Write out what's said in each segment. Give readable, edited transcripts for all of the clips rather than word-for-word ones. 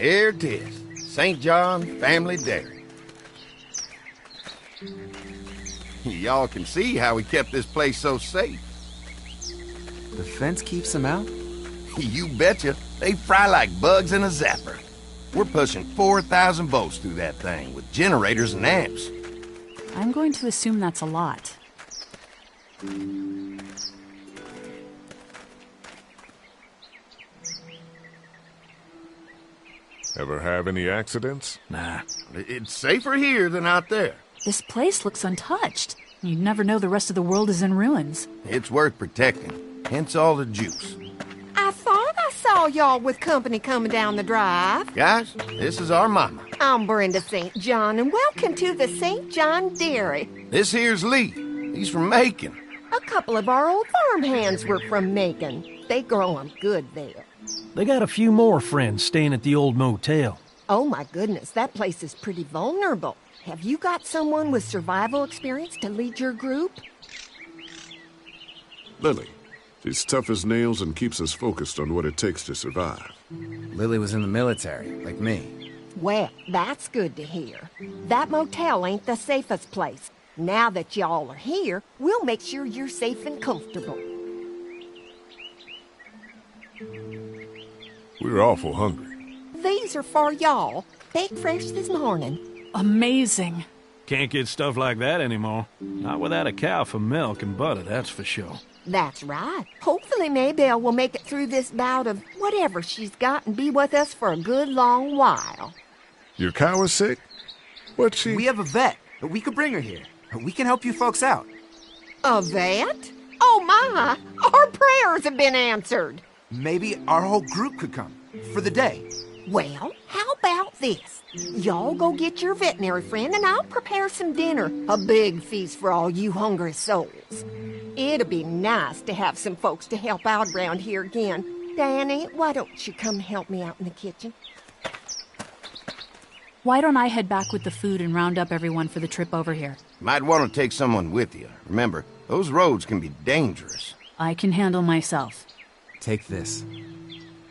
Here it is. St. John Family Dairy. Y'all can see how we kept this place so safe. The fence keeps them out? You betcha. They fry like bugs in a zapper. We're pushing 4,000 volts through that thing with generators and amps. I'm going to assume that's a lot. Ever have any accidents? Nah, it's safer here than out there. This place looks untouched. You'd never know the rest of the world is in ruins. It's worth protecting, hence all the juice. I thought I saw y'all with company coming down the drive. Guys, this is our mama. I'm Brenda St. John, and welcome to the St. John Dairy. This here's Lee. He's from Macon. A couple of our old farmhands were from Macon. They grow 'em good there. They got a few more friends staying at the old motel. Oh my goodness, that place is pretty vulnerable. Have you got someone with survival experience to lead your group? Lily. She's tough as nails and keeps us focused on what it takes to survive. Lily was in the military, like me. Well, that's good to hear. That motel ain't the safest place. Now that y'all are here, we'll make sure you're safe and comfortable. We're awful hungry. These are for y'all. Baked fresh this morning. Amazing. Can't get stuff like that anymore. Not without a cow for milk and butter, that's for sure. That's right. Hopefully Maybelle will make it through this bout of whatever she's got and be with us for a good long while. Your cow is sick? What's she... We have a vet. We could bring her here. We can help you folks out. A vet? Oh my! Our prayers have been answered. Maybe our whole group could come. For the day. Well, how about this? Y'all go get your veterinary friend and I'll prepare some dinner. A big feast for all you hungry souls. It'd be nice to have some folks to help out around here again. Danny, why don't you come help me out in the kitchen? Why don't I head back with the food and round up everyone for the trip over here? Might want to take someone with you. Remember, those roads can be dangerous. I can handle myself. Take this.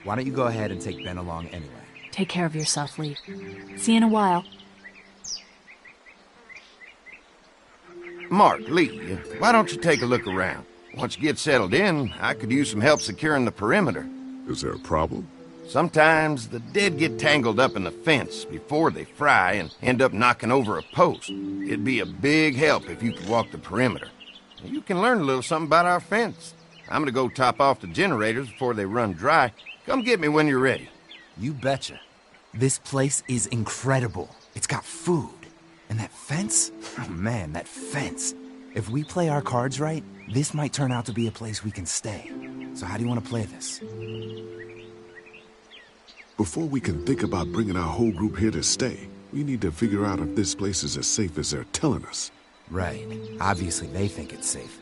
Why don't you go ahead and take Ben along anyway? Take care of yourself, Lee. See you in a while. Mark, Lee, why don't you take a look around? Once you get settled in, I could use some help securing the perimeter. Is there a problem? Sometimes the dead get tangled up in the fence before they fry and end up knocking over a post. It'd be a big help if you could walk the perimeter. You can learn a little something about our fence. I'm gonna go top off the generators before they run dry. Come get me when you're ready. You betcha. This place is incredible. It's got food. And that fence? Oh man, that fence. If we play our cards right, this might turn out to be a place we can stay. So how do you want to play this? Before we can think about bringing our whole group here to stay, we need to figure out if this place is as safe as they're telling us. Right. Obviously they think it's safe.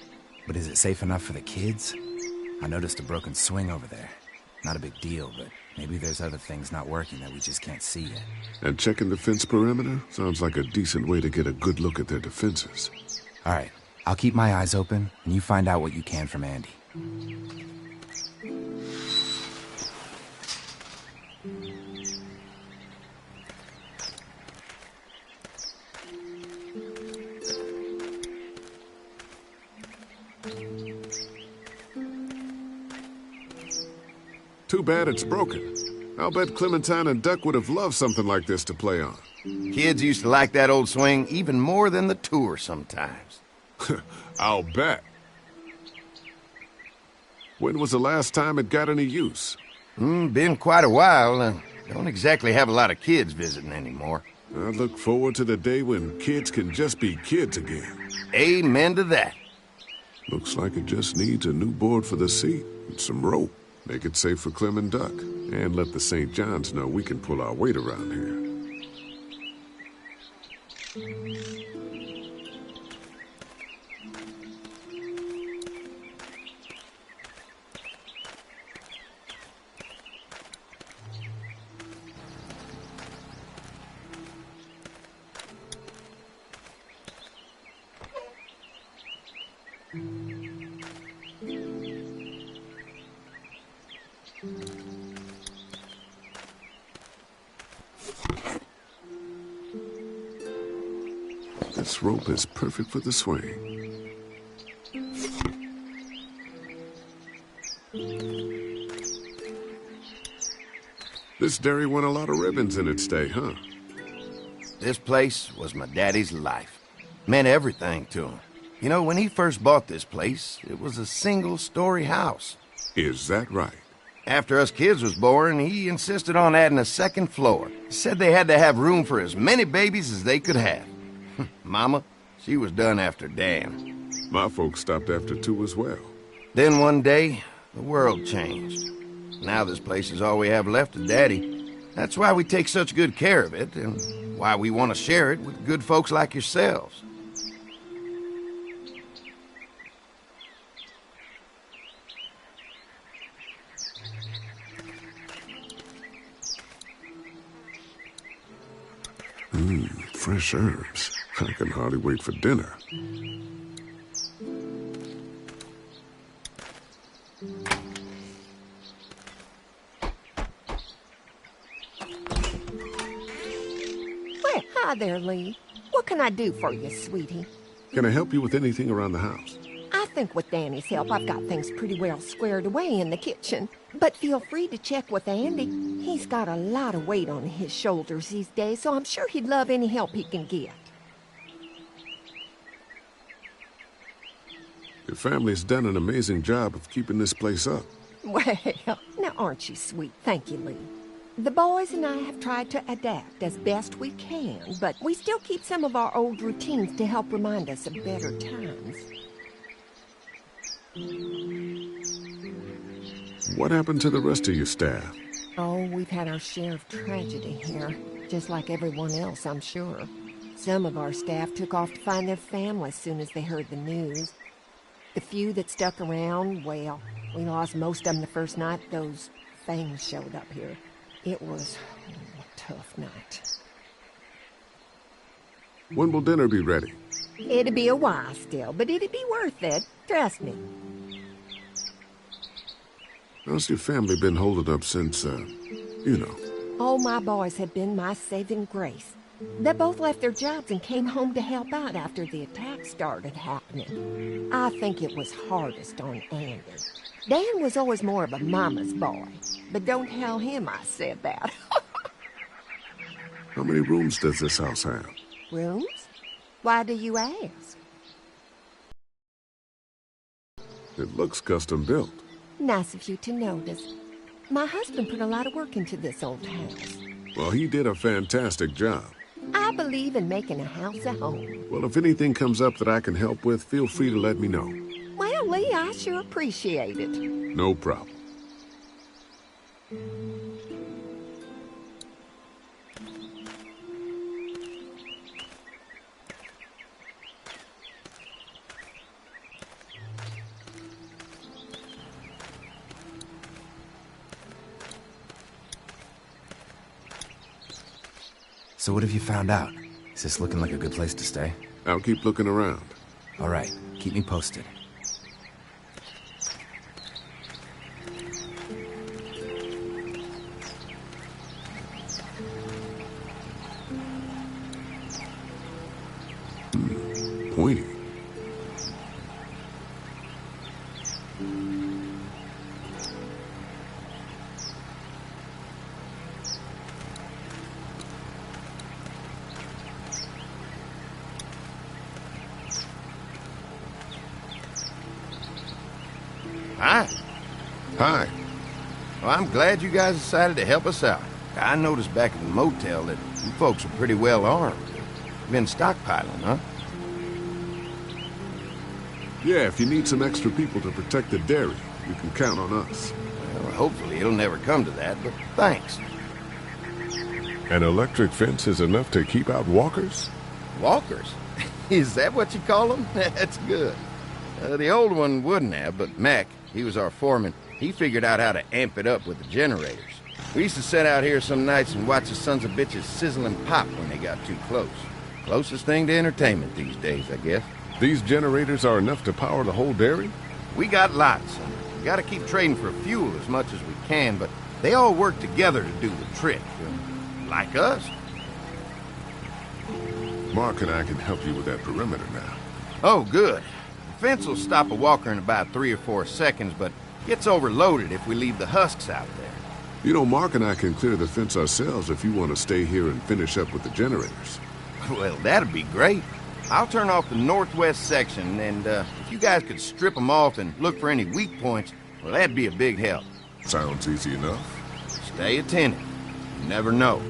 But is it safe enough for the kids? I noticed a broken swing over there. Not a big deal, but maybe there's other things not working that we just can't see yet. And checking the fence perimeter sounds like a decent way to get a good look at their defenses. All right. I'll keep my eyes open, and you find out what you can from Andy. Too bad it's broken. I'll bet Clementine and Duck would have loved something like this to play on. Kids used to like that old swing even more than the tour sometimes. I'll bet. When was the last time it got any use? Been quite a while. Don't exactly have a lot of kids visiting anymore. I look forward to the day when kids can just be kids again. Amen to that. Looks like it just needs a new board for the seat and some rope. Make it safe for Clem and Duck. And let the St. John's know we can pull our weight around here. This rope is perfect for the swing. This dairy won a lot of ribbons in its day, huh? This place was my daddy's life. Meant everything to him. You know, when he first bought this place, it was a single-story house. Is that right? After us kids was born, he insisted on adding a second floor. Said they had to have room for as many babies as they could have. Mama, she was done after Dan. My folks stopped after 2 as well. Then one day, the world changed. Now this place is all we have left of Daddy. That's why we take such good care of it, and why we want to share it with good folks like yourselves. Fresh herbs. I can hardly wait for dinner. Well, hi there, Lee. What can I do for you, sweetie? Can I help you with anything around the house? I think with Danny's help, I've got things pretty well squared away in the kitchen. But feel free to check with Andy. He's got a lot of weight on his shoulders these days, so I'm sure he'd love any help he can get. Your family's done an amazing job of keeping this place up. Well, now aren't you sweet? Thank you, Lee. The boys and I have tried to adapt as best we can, but we still keep some of our old routines to help remind us of better times. What happened to the rest of your staff? Oh, we've had our share of tragedy here, just like everyone else, I'm sure. Some of our staff took off to find their families as soon as they heard the news. The few that stuck around, well, we lost most of them the first night those things showed up here. It was a tough night. When will dinner be ready? It'd be a while still, but it'd be worth it. Trust me. How's your family been holding up since, you know? All my boys have been my saving grace. They both left their jobs and came home to help out after the attack started happening. I think it was hardest on Andy. Dan was always more of a mama's boy, but don't tell him I said that. How many rooms does this house have? Rooms? Why do you ask? It looks custom built. Nice of you to notice. My husband put a lot of work into this old house. Well, he did a fantastic job. I believe in making a house a home. Well, if anything comes up that I can help with, feel free to let me know. Well, Lee, I sure appreciate it. No problem. So what have you found out? Is this looking like a good place to stay? I'll keep looking around. All right, keep me posted. Pointy. Hi. Hi. Well, I'm glad you guys decided to help us out. I noticed back at the motel that you folks are pretty well armed. Been stockpiling, huh? Yeah, if you need some extra people to protect the dairy, you can count on us. Well, hopefully it'll never come to that, but thanks. An electric fence is enough to keep out walkers? Walkers? Is that what you call them? That's good. The old one wouldn't have, but Mac, he was our foreman, he figured out how to amp it up with the generators. We used to sit out here some nights and watch the sons of bitches sizzle and pop when they got too close. Closest thing to entertainment these days, I guess. These generators are enough to power the whole dairy? We got lots. We gotta keep trading for fuel as much as we can, but they all work together to do the trick. Like us. Mark and I can help you with that perimeter now. Oh, good. The fence will stop a walker in about 3 or 4 seconds, but gets overloaded if we leave the husks out there. You know, Mark and I can clear the fence ourselves if you want to stay here and finish up with the generators. Well, that'd be great. I'll turn off the northwest section, and if you guys could strip them off and look for any weak points, well, that'd be a big help. Sounds easy enough. Stay attentive. You never know.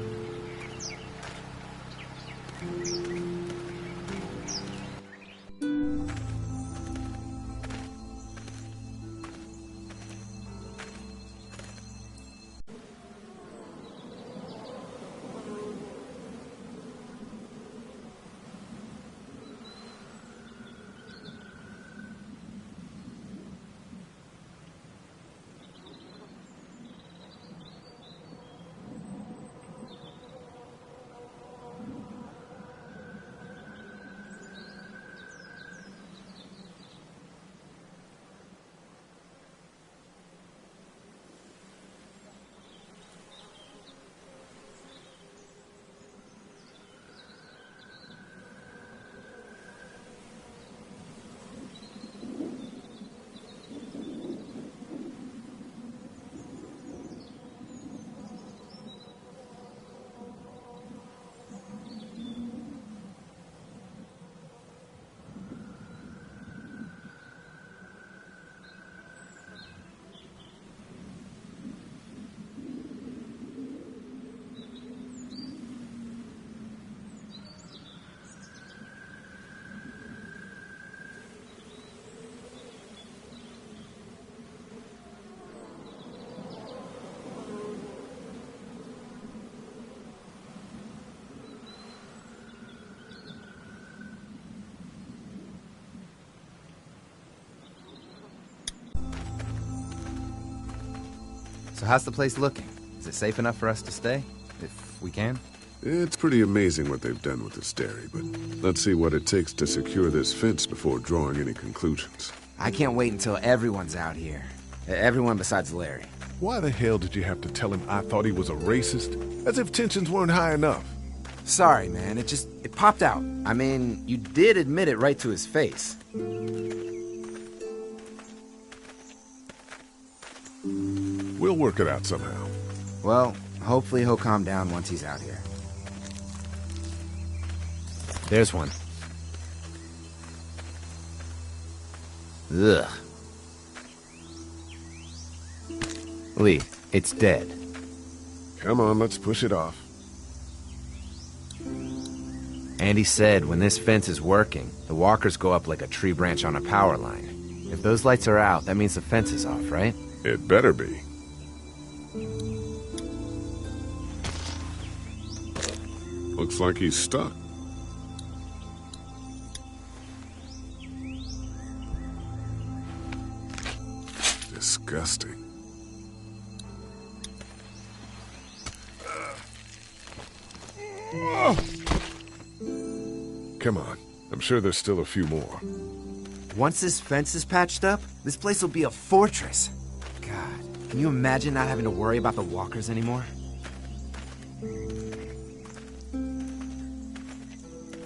So how's the place looking? Is it safe enough for us to stay? If we can? It's pretty amazing what they've done with this dairy, but let's see what it takes to secure this fence before drawing any conclusions. I can't wait until everyone's out here. Everyone besides Larry. Why the hell did you have to tell him I thought he was a racist? As if tensions weren't high enough. Sorry, man. It popped out. I mean, you did admit it right to his face. We'll work it out somehow. Well, hopefully he'll calm down once he's out here. There's one. Ugh. Lee, it's dead. Come on, let's push it off. Andy said when this fence is working, the walkers go up like a tree branch on a power line. If those lights are out, that means the fence is off, right? It better be. Looks like he's stuck. Disgusting. Come on. I'm sure there's still a few more. Once this fence is patched up, this place will be a fortress. God, can you imagine not having to worry about the walkers anymore?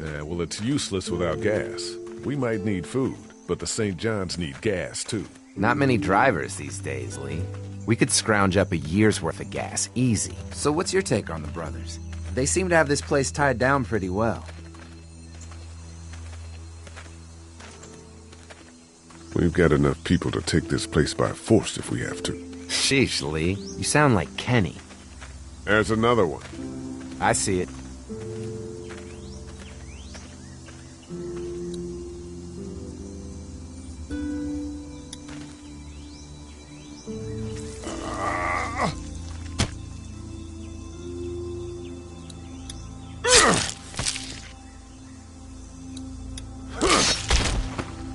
Yeah, well, it's useless without gas. We might need food, but the St. John's need gas, too. Not many drivers these days, Lee. We could scrounge up a year's worth of gas, easy. So what's your take on the brothers? They seem to have this place tied down pretty well. We've got enough people to take this place by force if we have to. Sheesh, Lee. You sound like Kenny. There's another one. I see it.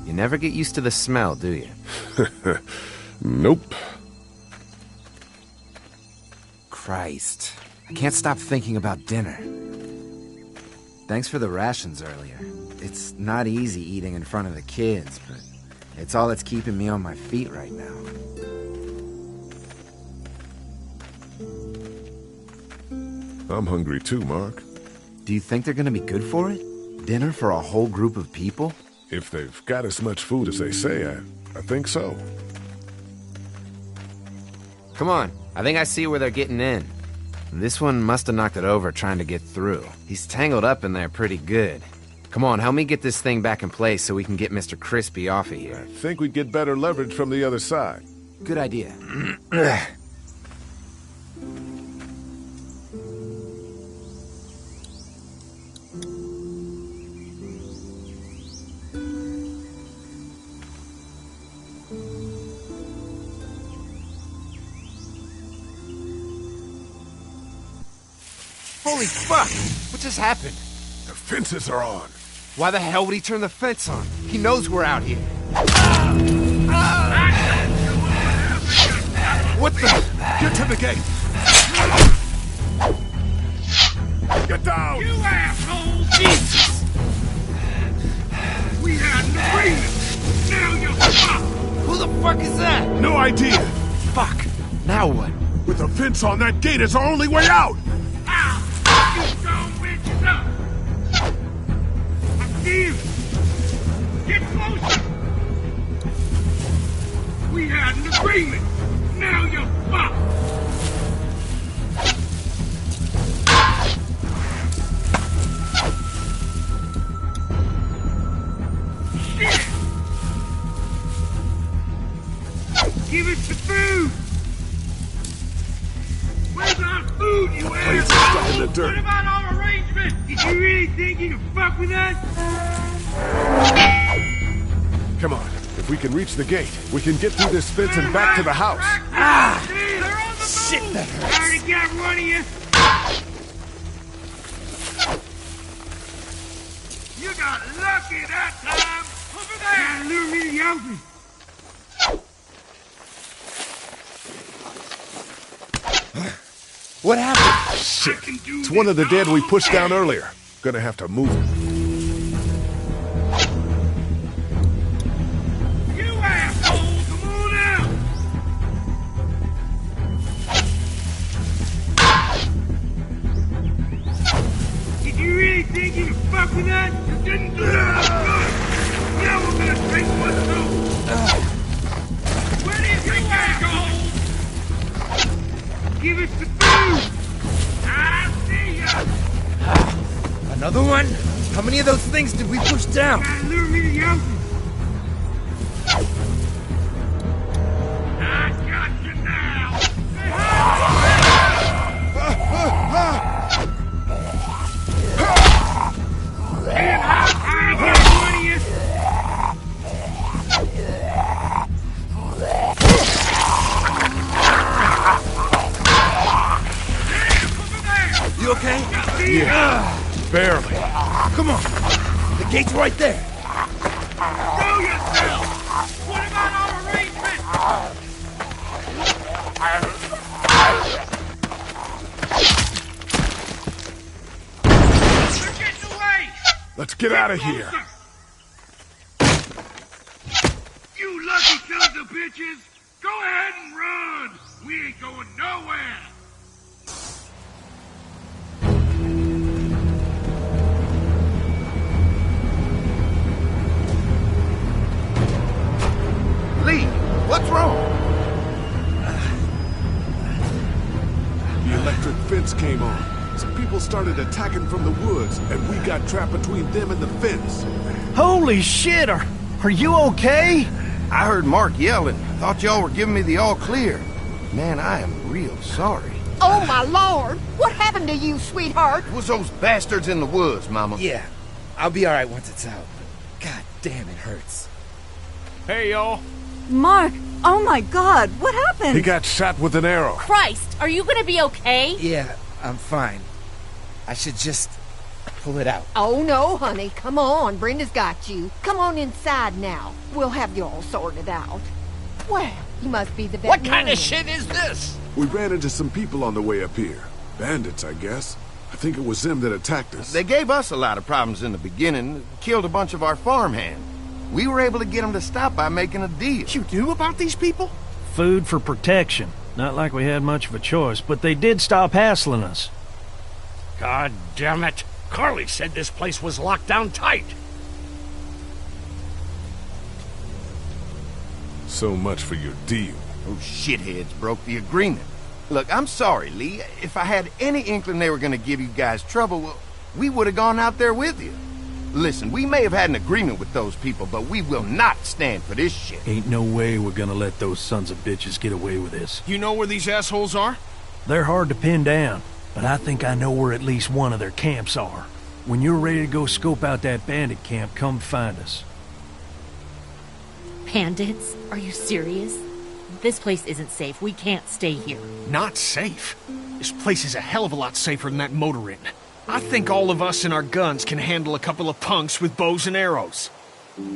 You never get used to the smell, do you? Nope. Christ. I can't stop thinking about dinner. Thanks for the rations earlier. It's not easy eating in front of the kids, but it's all that's keeping me on my feet right now. I'm hungry too, Mark. Do you think they're gonna be good for it? Dinner for a whole group of people? If they've got as much food as they say, I think so. Come on, I think I see where they're getting in. This one must have knocked it over trying to get through. He's tangled up in there pretty good. Come on, help me get this thing back in place so we can get Mr. Crispy off of here. I think we'd get better leverage from the other side. Good idea. Holy fuck! What just happened? The fences are on. Why the hell would he turn the fence on? He knows we're out here. What the? Get to the gate! Get down! You asshole! Jesus! We had an agreement! Now you're fucked! Who the fuck is that? No idea! Fuck! Now what? With a fence on that gate is our only way out! Ow! You dumb bitches up! I see you! Get closer! We had an agreement! Now you're fucked! Shit! Give us the food! Where's our food, you Place is asshole? stuck in the dirt. What about our arrangement? Did you really think you could fuck with us? Come on. If we can reach the gate, we can get through this fence and back to the house. Ah! Shit, that hurts. I already got one of you. You got lucky that time. Over there. Lure me to the open. What happened? Shit. It's one of the dead we pushed down earlier. Gonna have to move him. You asshole! Come on out! Did you really think you could fuck with us? You didn't do that! Now we're gonna take one too! Where do you think that goes? Give us the food! I see ya! Another one? How many of those things did we push down? Gotta lure me to the open! I got you now! And I'll try to get one of you! You okay? Yeah. Barely. Come on. The gate's right there. Show yourself! What about our arrangement? They're getting away! Let's get out of here. Closer. You lucky sons of bitches! Go ahead and run! We ain't going nowhere! Lee, what's wrong? The electric fence came on. Some people started attacking from the woods, and we got trapped between them and the fence. Holy shit, are you okay? I heard Mark yelling. Thought y'all were giving me the all clear. Man, I am real sorry. Oh, my Lord! What happened to you, sweetheart? It was those bastards in the woods, Mama. Yeah, I'll be alright once it's out. God damn, it hurts. Hey, y'all. Mark, oh my God, what happened? He got shot with an arrow. Christ, are you gonna be okay? Yeah, I'm fine. I should just pull it out. Oh, no, honey. Come on. Brenda's got you. Come on inside now. We'll have you all sorted out. Well, you must be the What veterinarian. kind of shit is this? We ran into some people on the way up here. Bandits, I guess. I think it was them that attacked us. They gave us a lot of problems in the beginning. Killed a bunch of our farmhands. We were able to get them to stop by making a deal. You knew about these people? Food for protection. Not like we had much of a choice, but they did stop hassling us. God damn it. Carly said this place was locked down tight. So much for your deal. Those shitheads broke the agreement. Look, I'm sorry, Lee. If I had any inkling they were gonna give you guys trouble, well, we would have gone out there with you. Listen, we may have had an agreement with those people, but we will not stand for this shit. Ain't no way we're gonna let those sons of bitches get away with this. You know where these assholes are? They're hard to pin down, but I think I know where at least one of their camps are. When you're ready to go scope out that bandit camp, come find us. Bandits? Are you serious? This place isn't safe. We can't stay here. Not safe? This place is a hell of a lot safer than that motor inn. I think all of us and our guns can handle a couple of punks with bows and arrows.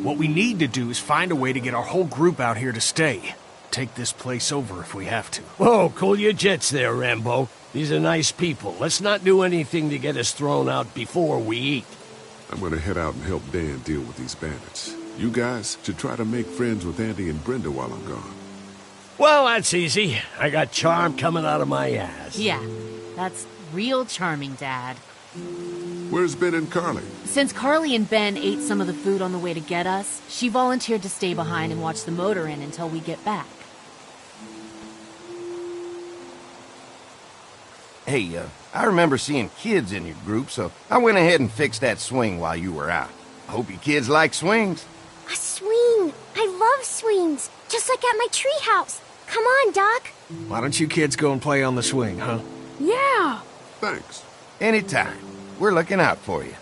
What we need to do is find a way to get our whole group out here to stay. Take this place over if we have to. Whoa, cool your jets there, Rambo. These are nice people. Let's not do anything to get us thrown out before we eat. I'm gonna head out and help Dan deal with these bandits. You guys should try to make friends with Andy and Brenda while I'm gone. Well, that's easy. I got charm coming out of my ass. Yeah, that's real charming, Dad. Where's Ben and Carly? Since Carly and Ben ate some of the food on the way to get us, she volunteered to stay behind and watch the motor inn until we get back. Hey, I remember seeing kids in your group, so I went ahead and fixed that swing while you were out. I hope you kids like swings. A swing! I love swings! Just like at my treehouse! Come on, Doc! Why don't you kids go and play on the swing, huh? Yeah! Thanks. Anytime. We're looking out for you.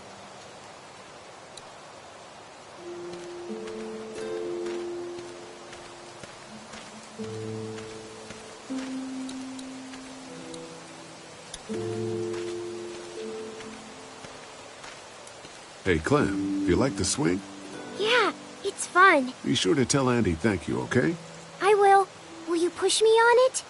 Hey, Clem, do you like the swing? Yeah, it's fun. Be sure to tell Andy thank you, okay? I will. Will you push me on it?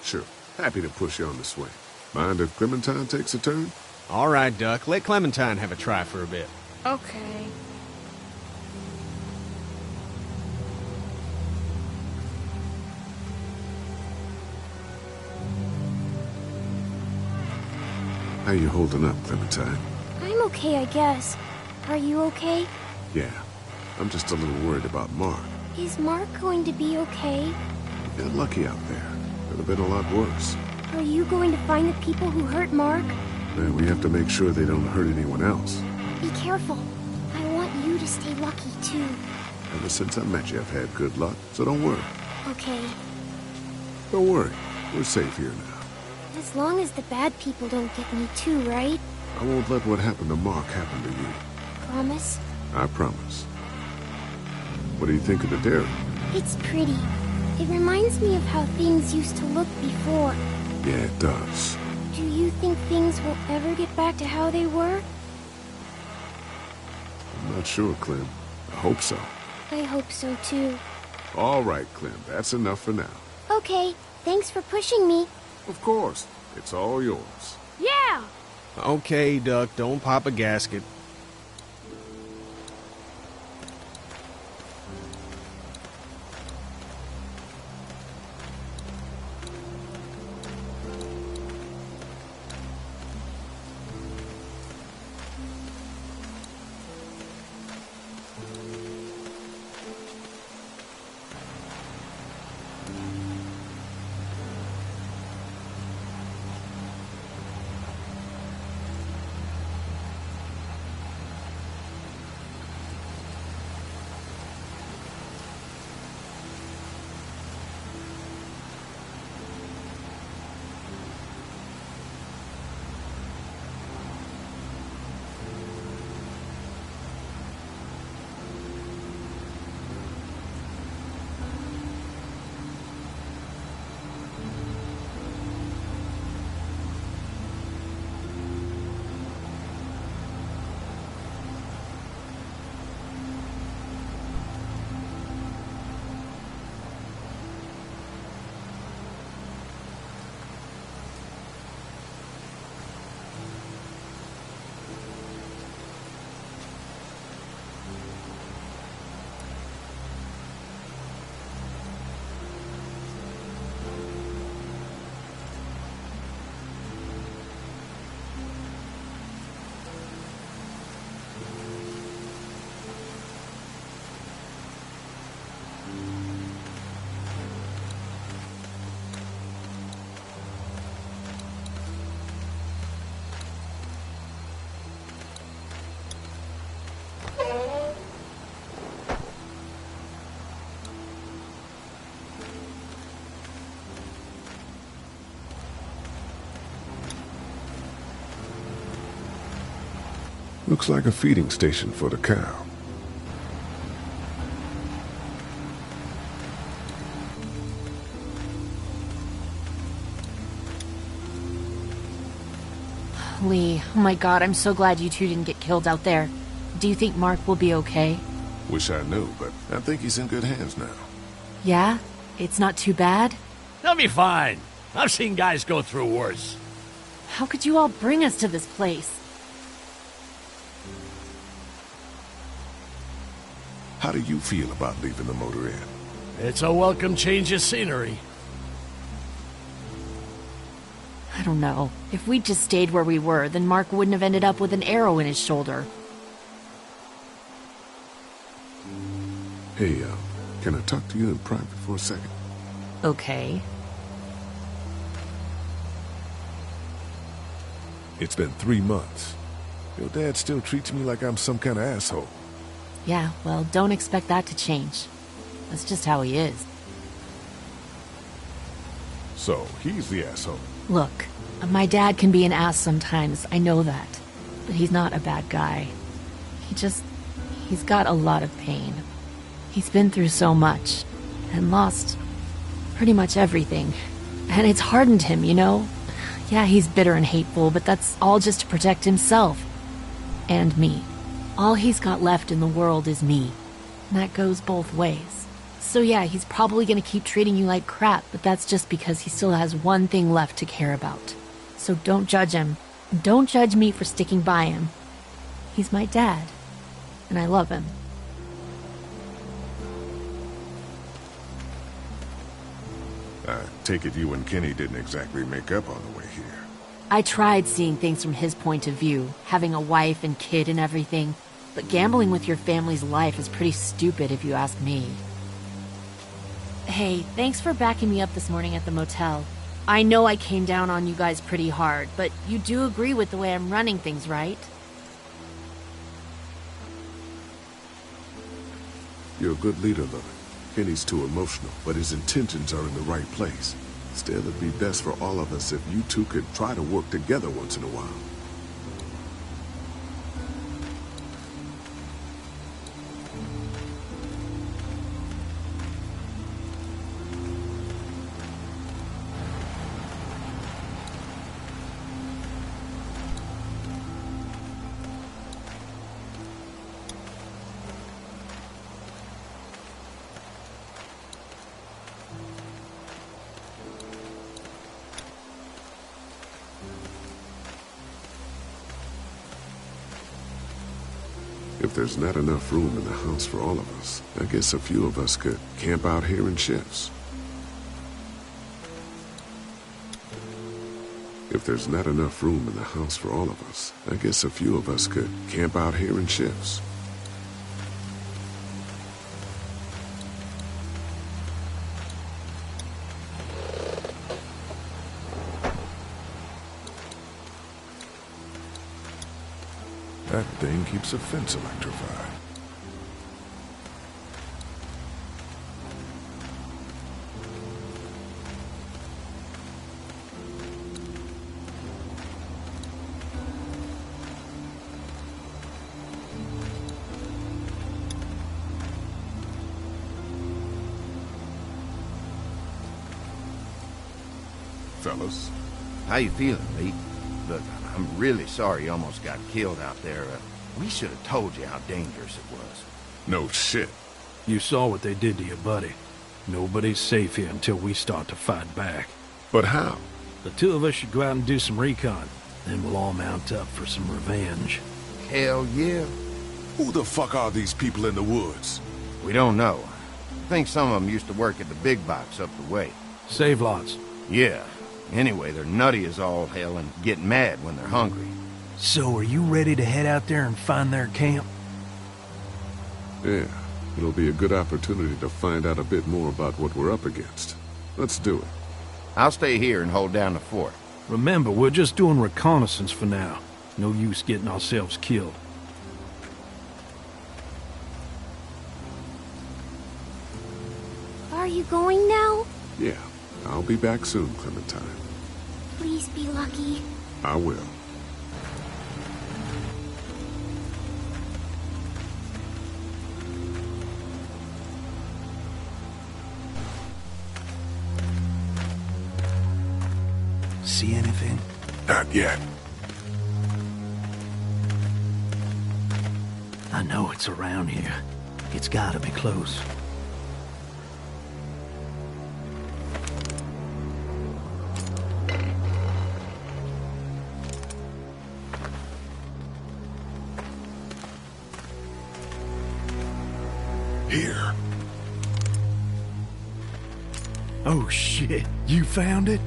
Sure. Happy to push you on the swing. Mind if Clementine takes a turn? All right, Duck. Let Clementine have a try for a bit. Okay. How you holding up, Clementine? I'm okay, I guess. Are you okay? Yeah. I'm just a little worried about Mark. Is Mark going to be okay? You got lucky out there. Could have been a lot worse. Are you going to find the people who hurt Mark? And we have to make sure they don't hurt anyone else. Be careful. I want you to stay lucky, too. Ever since I met you, I've had good luck, so don't worry. Okay. Don't worry. We're safe here now. As long as the bad people don't get me too, right? I won't let what happened to Mark happen to you. Promise? I promise. What do you think of the dairy? It's pretty. It reminds me of how things used to look before. Yeah, it does. Do you think things will ever get back to how they were? I'm not sure, Clem. I hope so. I hope so, too. All right, Clem. That's enough for now. Okay, thanks for pushing me. Of course. It's all yours. Yeah! Okay, Duck. Don't pop a gasket. Looks like a feeding station for the cow. Lee, oh my god, I'm so glad you two didn't get killed out there. Do you think Mark will be okay? Wish I knew, but I think he's in good hands now. Yeah? It's not too bad? They'll be fine. I've seen guys go through worse. How could you all bring us to this place? How do you feel about leaving the motor inn? It's a welcome change of scenery. I don't know. If we'd just stayed where we were, then Mark wouldn't have ended up with an arrow in his shoulder. Hey, can I talk to you in private for a second? Okay. It's been 3 months. Your dad still treats me like I'm some kind of asshole. Yeah, well, don't expect that to change. That's just how he is. So, he's the asshole. Look, my dad can be an ass sometimes, I know that. But he's not a bad guy. He's got a lot of pain. He's been through so much, and lost pretty much everything. And it's hardened him, you know? Yeah, he's bitter and hateful, but that's all just to protect himself. And me. All he's got left in the world is me. And that goes both ways. So yeah, he's probably gonna keep treating you like crap, but that's just because he still has one thing left to care about. So don't judge him. Don't judge me for sticking by him. He's my dad. And I love him. I take it you and Kenny didn't exactly make up on the way here. I tried seeing things from his point of view, having a wife and kid and everything, but gambling with your family's life is pretty stupid if you ask me. Hey, thanks for backing me up this morning at the motel. I know I came down on you guys pretty hard, but you do agree with the way I'm running things, right? You're a good leader, Lily. Kenny's too emotional, but his intentions are in the right place. Still, it'd be best for all of us if you two could try to work together once in a while. If there's not enough room in the house for all of us, I guess a few of us could camp out here in shifts. If there's not enough room in the house for all of us, I guess a few of us could camp out here in shifts. That thing keeps a fence electrified. Fellas. How you feeling, Lee? Look, I'm really sorry you almost got killed out there. We should have told you how dangerous it was. No shit. You saw what they did to your buddy. Nobody's safe here until we start to fight back. But how? The two of us should go out and do some recon. Then we'll all mount up for some revenge. Hell yeah. Who the fuck are these people in the woods? We don't know. I think some of them used to work at the big box up the way. Save lots. Yeah. Anyway, they're nutty as all hell and get mad when they're hungry. So, are you ready to head out there and find their camp? Yeah, it'll be a good opportunity to find out a bit more about what we're up against. Let's do it. I'll stay here and hold down the fort. Remember, we're just doing reconnaissance for now. No use getting ourselves killed. Are you going now? Yeah, I'll be back soon, Clementine. Please be lucky. I will. See anything? Not yet. I know it's around here. It's gotta be close. Here. Oh shit, you found it?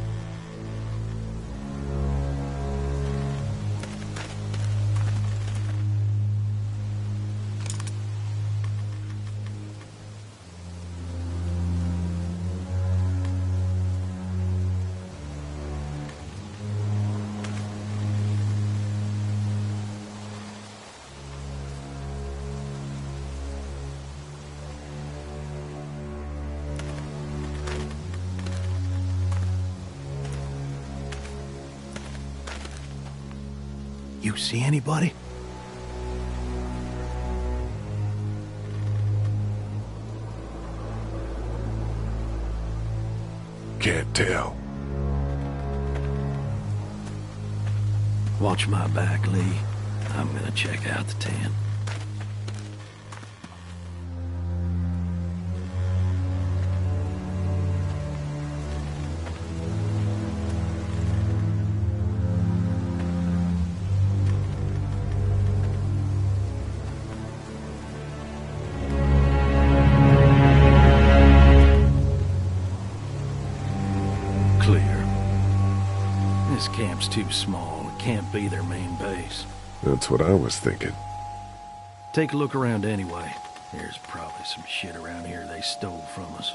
You see anybody? Can't tell. Watch my back, Lee. I'm gonna check out the tent. This camp's too small. It can't be their main base. That's what I was thinking. Take a look around anyway. There's probably some shit around here they stole from us.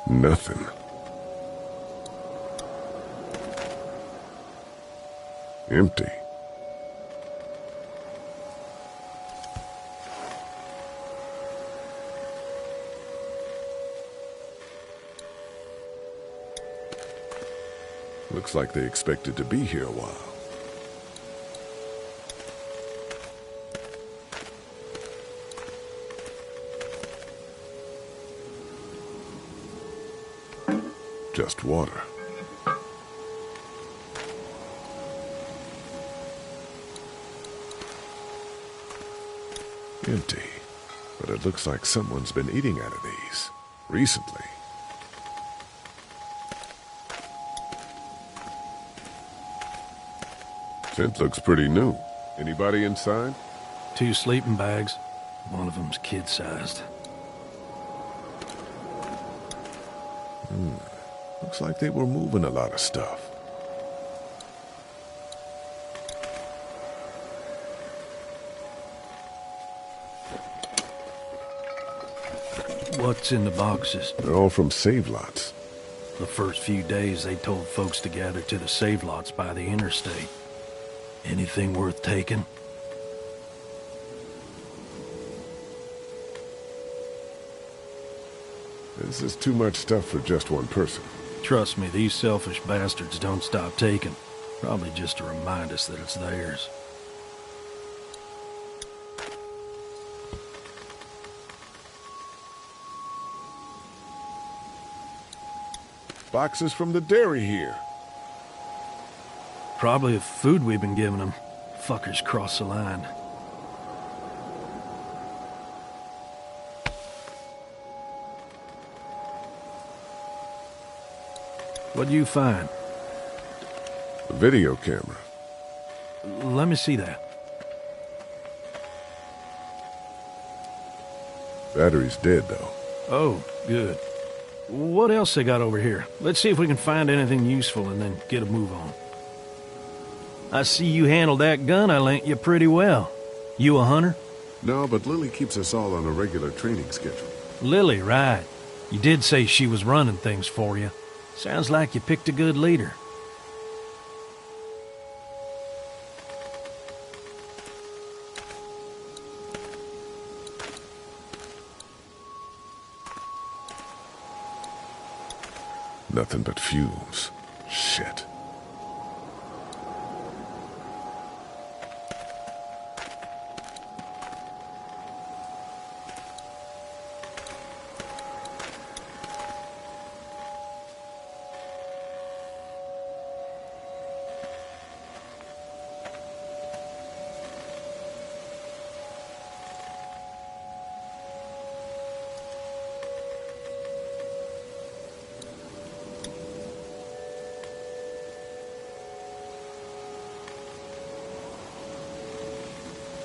Nothing. Empty. Looks like they expected to be here a while. Just water. Empty. But it looks like someone's been eating out of these recently. Tent looks pretty new. Anybody inside? 2 sleeping bags. One of them's kid-sized. Looks like they were moving a lot of stuff. What's in the boxes? They're all from save lots. The first few days they told folks to gather to the save lots by the interstate. Anything worth taking? This is too much stuff for just one person. Trust me, these selfish bastards don't stop taking. Probably just to remind us that it's theirs. Boxes from the dairy here. Probably the food we've been giving them. Fuckers cross the line. What'd you find? A video camera. Let me see that. Battery's dead, though. Oh, good. What else they got over here? Let's see if we can find anything useful and then get a move on. I see you handled that gun I lent you pretty well. You a hunter? No, but Lily keeps us all on a regular training schedule. Lily, right. You did say she was running things for you. Sounds like you picked a good leader. Nothing but fumes. Shit.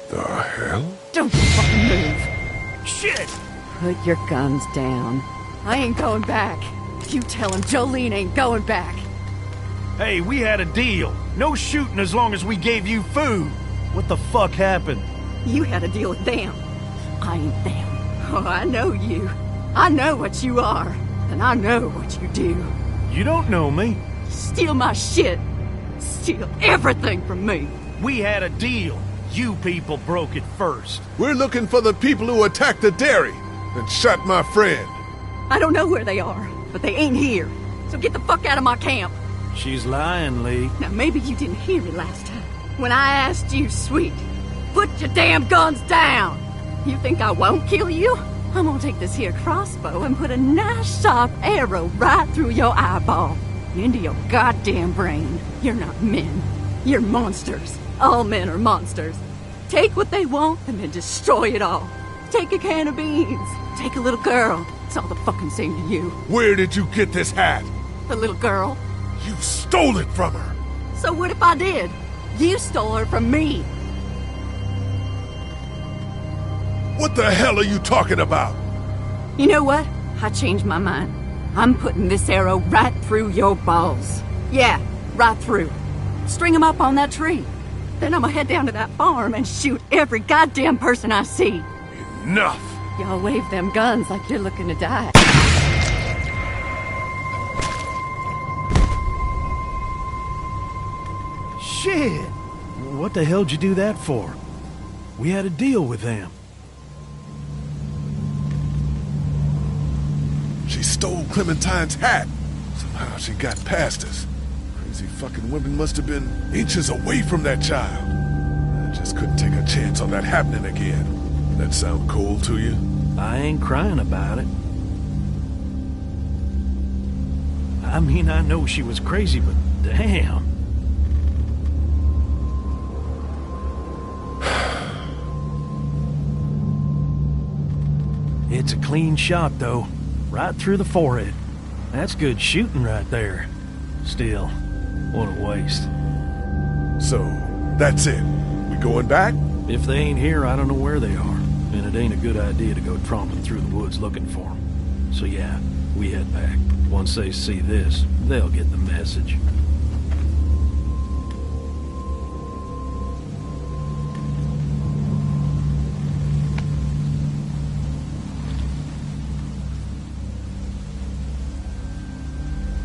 The hell? Don't fucking move. Shit! Put your guns down. I ain't going back. You tell him Jolene ain't going back. Hey, we had a deal. No shooting as long as we gave you food. What the fuck happened? You had a deal with them. I ain't them. Oh, I know you. I know what you are. And I know what you do. You don't know me. Steal my shit. Steal everything from me. We had a deal. You people broke it first. We're looking for the people who attacked the dairy and shot my friend. I don't know where they are, but they ain't here. So get the fuck out of my camp. She's lying, Lee. Now, maybe you didn't hear me last time. When I asked you, Sweet, put your damn guns down. You think I won't kill you? I'm gonna take this here crossbow and put a nice sharp arrow right through your eyeball. Into your goddamn brain. You're not men. You're monsters. All men are monsters. Take what they want and then destroy it all. Take a can of beans. Take a little girl. It's all the fucking same to you. Where did you get this hat? The little girl. You stole it from her. So what if I did? You stole her from me. What the hell are you talking about? You know what? I changed my mind. I'm putting this arrow right through your balls. Yeah, right through. String them up on that tree. Then I'm gonna head down to that farm and shoot every goddamn person I see. Enough! Y'all wave them guns like you're looking to die. Shit! What the hell'd you do that for? We had a deal with them. She stole Clementine's hat. Somehow she got past us. Crazy fucking women must have been inches away from that child. I just couldn't take a chance on that happening again. That sound cold to you? I ain't crying about it. I mean, I know she was crazy, but damn. It's a clean shot, though. Right through the forehead. That's good shooting right there. Still, what a waste. So, that's it. We going back? If they ain't here, I don't know where they are. And it ain't a good idea to go tromping through the woods looking for them. So yeah, we head back. Once they see this, they'll get the message.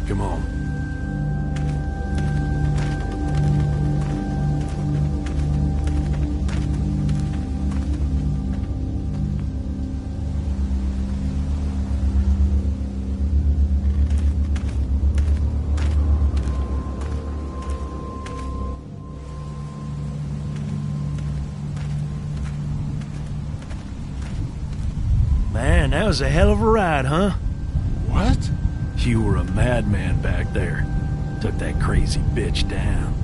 Come on. Man, that was a hell of a ride, huh? What? You were a madman back there. Took that crazy bitch down.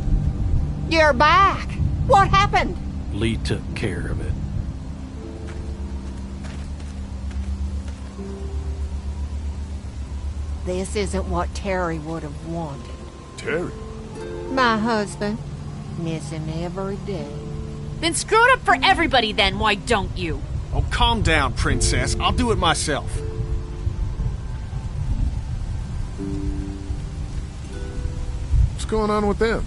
You're back. What happened? Lee took care of it. This isn't what Terry would have wanted. Terry? My husband. Miss him every day. Then screw it up for everybody then, why don't you? Oh, calm down, Princess. I'll do it myself. What's going on with them?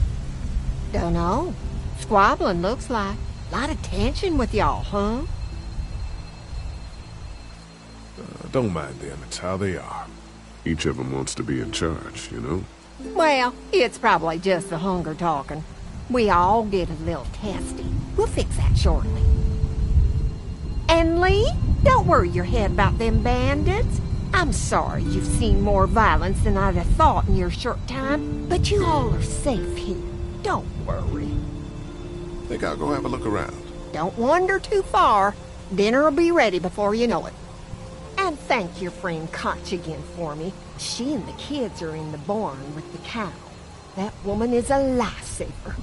Dunno. Squabbling, looks like. Lot of tension with y'all, huh? Don't mind them. It's how they are. Each of them wants to be in charge, you know? Well, it's probably just the hunger talking. We all get a little testy. We'll fix that shortly. And Lee, don't worry your head about them bandits. I'm sorry you've seen more violence than I'd have thought in your short time, but you all are safe here. Don't worry. Think I'll go have a look around. Don't wander too far. Dinner'll be ready before you know it. And thank your friend Koch again for me. She and the kids are in the barn with the cow. That woman is a lifesaver.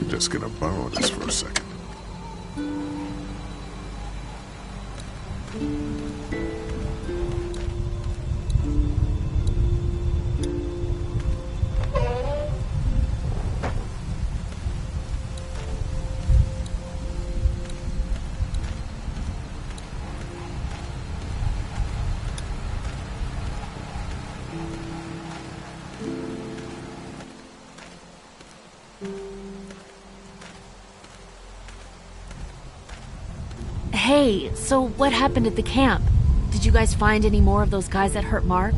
Just gonna borrow this for a second. Hey, so what happened at the camp? Did you guys find any more of those guys that hurt Mark?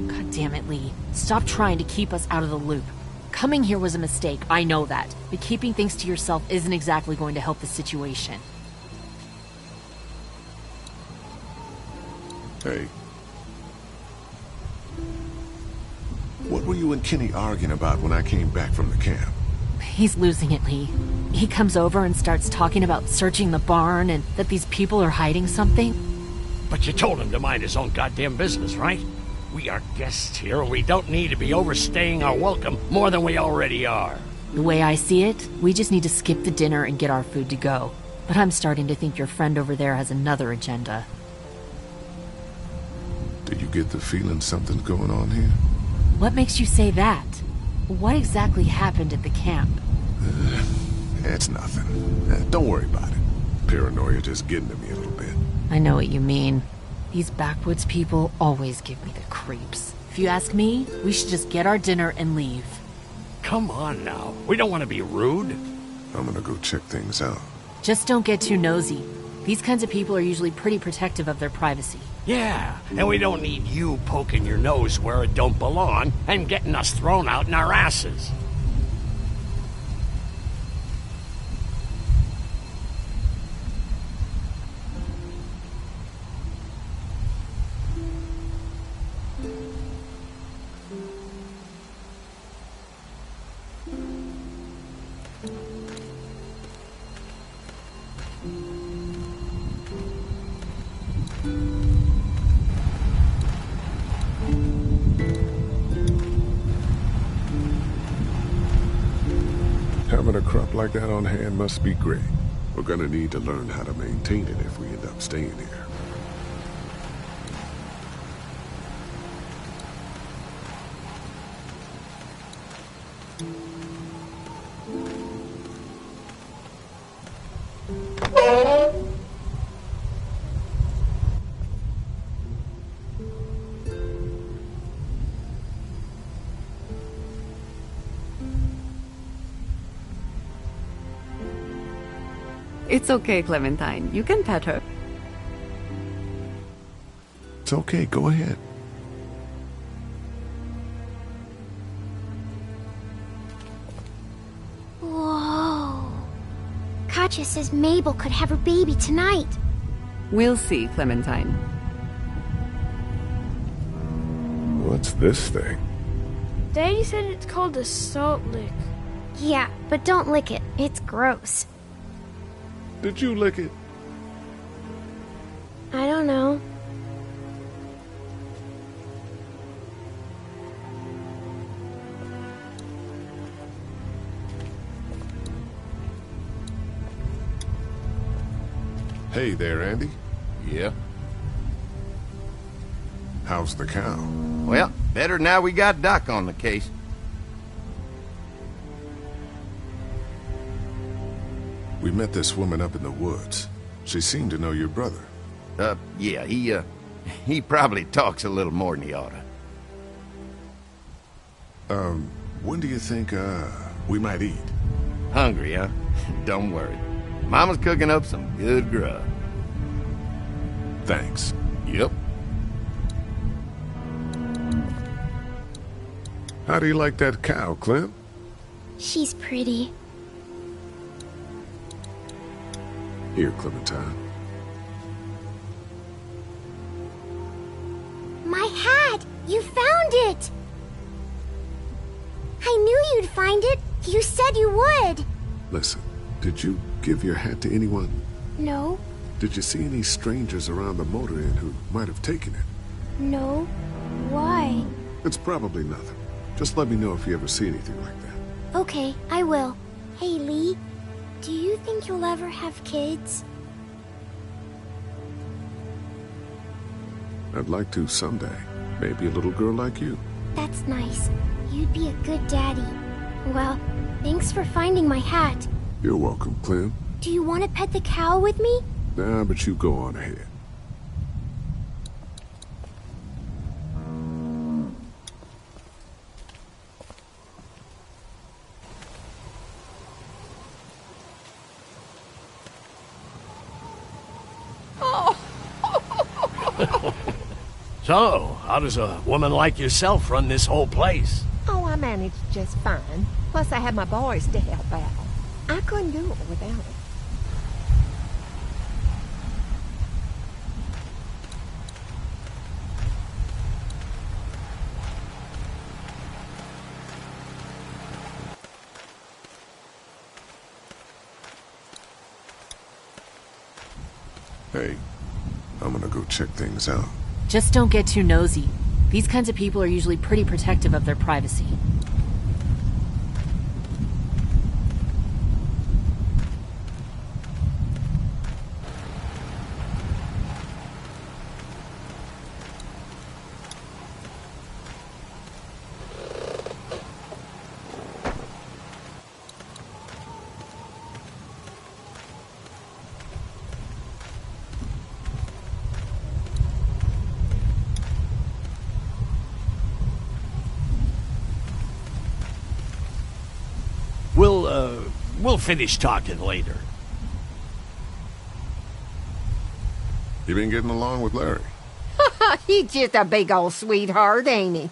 God damn it, Lee. Stop trying to keep us out of the loop. Coming here was a mistake, I know that. But keeping things to yourself isn't exactly going to help the situation. Hey. What were you and Kenny arguing about when I came back from the camp? He's losing it, Lee. He comes over and starts talking about searching the barn and that these people are hiding something. But you told him to mind his own goddamn business, right? We are guests here, and we don't need to be overstaying our welcome more than we already are. The way I see it, we just need to skip the dinner and get our food to go. But I'm starting to think your friend over there has another agenda. Do you get the feeling something's going on here? What makes you say that? What exactly happened at the camp? It's nothing. Don't worry about it. Paranoia just getting to me a little bit. I know what you mean. These backwoods people always give me the creeps. If you ask me, we should just get our dinner and leave. Come on now. We don't want to be rude. I'm gonna go check things out. Just don't get too nosy. These kinds of people are usually pretty protective of their privacy. Yeah, and we don't need you poking your nose where it don't belong and getting us thrown out in our asses. Having a crop like that on hand must be great. We're gonna need to learn how to maintain it if we end up staying here. It's okay, Clementine. You can pet her. It's okay, go ahead. Whoa. Katja says Mabel could have her baby tonight. We'll see, Clementine. What's this thing? Daddy said it's called a salt lick. Yeah, but don't lick it. It's gross. Did you lick it? I don't know. Hey there, Andy. Yeah? How's the cow? Well, better now we got Doc on the case. We met this woman up in the woods. She seemed to know your brother. Yeah, he probably talks a little more than he oughta. When do you think, we might eat? Hungry, huh? Don't worry. Mama's cooking up some good grub. Thanks. Yep. How do you like that cow, Clem? She's pretty. Here, Clementine. My hat! You found it! I knew you'd find it. You said you would. Listen, did you give your hat to anyone? No. Did you see any strangers around the motor inn who might have taken it? No. Why? It's probably nothing. Just let me know if you ever see anything like that. Okay, I will. Hey, Lee. Do you think you'll ever have kids? I'd like to someday. Maybe a little girl like you. That's nice. You'd be a good daddy. Well, thanks for finding my hat. You're welcome, Clem. Do you want to pet the cow with me? Nah, but you go on ahead. So, how does a woman like yourself run this whole place? Oh, I managed just fine. Plus, I had my boys to help out. I couldn't do it without it. Hey, I'm gonna go check things out. Just don't get too nosy. These kinds of people are usually pretty protective of their privacy. We'll finish talking later. You been getting along with Larry? He's just a big old sweetheart, ain't he?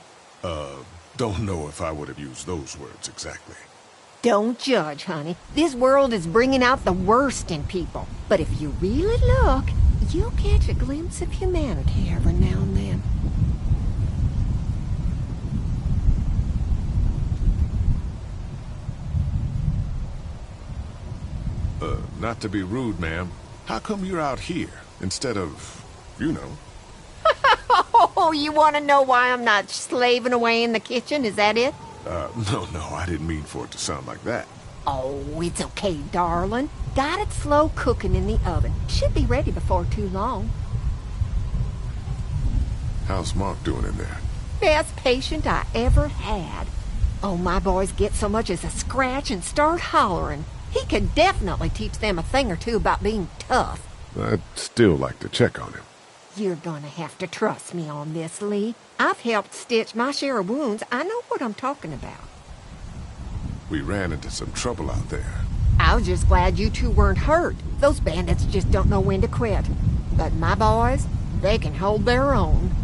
Don't know if I would have used those words exactly. Don't judge, honey. This world is bringing out the worst in people. But if you really look, you'll catch a glimpse of humanity every now and then. Not to be rude, ma'am. How come you're out here instead of, you know? Oh, you want to know why I'm not slaving away in the kitchen? Is that it? No, I didn't mean for it to sound like that. Oh, it's okay, darling. Got it slow cooking in the oven. Should be ready before too long. How's Mark doing in there? Best patient I ever had. Oh, my boys get so much as a scratch and start hollering. He could definitely teach them a thing or two about being tough. I'd still like to check on him. You're gonna have to trust me on this, Lee. I've helped stitch my share of wounds. I know what I'm talking about. We ran into some trouble out there. I was just glad you two weren't hurt. Those bandits just don't know when to quit. But my boys, they can hold their own.